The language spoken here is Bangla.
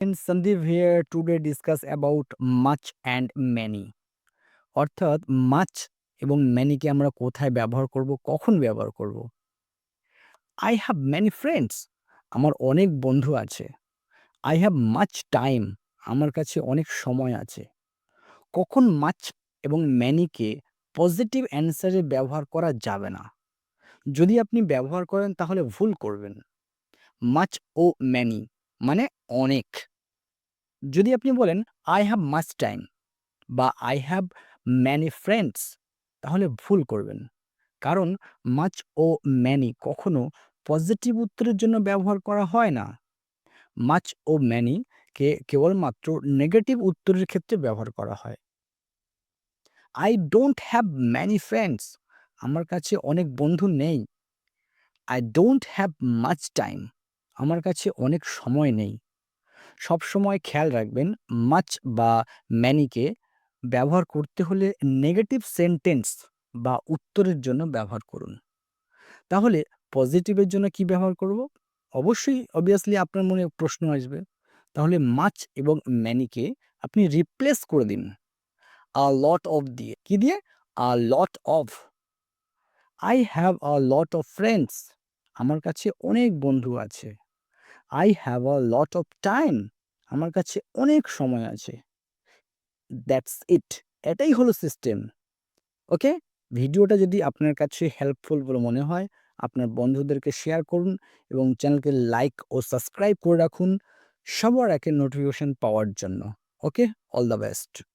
And Sandeep here today discuss about much and many অর্থাৎ much এবং many কে আমরা কোথায় ব্যবহার করব, কখন ব্যবহার করব। I have many friends আমার অনেক বন্ধু আছে। I have much time আমার কাছে অনেক সময় আছে। কখন much এবং many কে পজিটিভ অ্যান্সারে ব্যবহার করা যাবে না। যদি আপনি ব্যবহার করেন তাহলে ভুল করবেন। much ও many মানে অনেক। যদি আপনি বলেন I have much time বা আই হ্যাভ ম্যানি ফ্রেন্ডস তাহলে ভুল করবেন। কারণ মাচ ও ম্যানি কখনো পজিটিভ উত্তরের জন্য ব্যবহার করা হয় না। মাচ ও ম্যানি কে কেবলমাত্র নেগেটিভ উত্তরের ক্ষেত্রে ব্যবহার করা হয়। I don't have many friends আমার কাছে অনেক বন্ধু নেই। I don't have much time আমার কাছে অনেক সময় নেই। সবসময় খেয়াল রাখবেন মাচ বা ম্যানিকে ব্যবহার করতে হলে নেগেটিভ সেন্টেন্স বা উত্তরের জন্য ব্যবহার করুন। তাহলে পজিটিভের জন্য কি ব্যবহার করব? অবশ্যই অবভিয়াসলি আপনার মনে প্রশ্ন আসবে। তাহলে মাচ এবং ম্যানিকে আপনি রিপ্লেস করে দিন আ লট অফ দিয়ে। কি দিয়ে? A lot of. I have a lot of friends আমার কাছে অনেক বন্ধু আছে। I have a lot of time আমার কাছে অনেক সময় আছে। That's it. এটাই হলো সিস্টেম। ওকে? ভিডিওটা যদি আপনার কাছে হেল্পফুল বলে মনে হয়, আপনার বন্ধুদেরকে শেয়ার করুন এবং চ্যানেলকে লাইক ও সাবস্ক্রাইব করে রাখুন সবার আগে নোটিফিকেশন পাওয়ার জন্য। ওকে? All the best.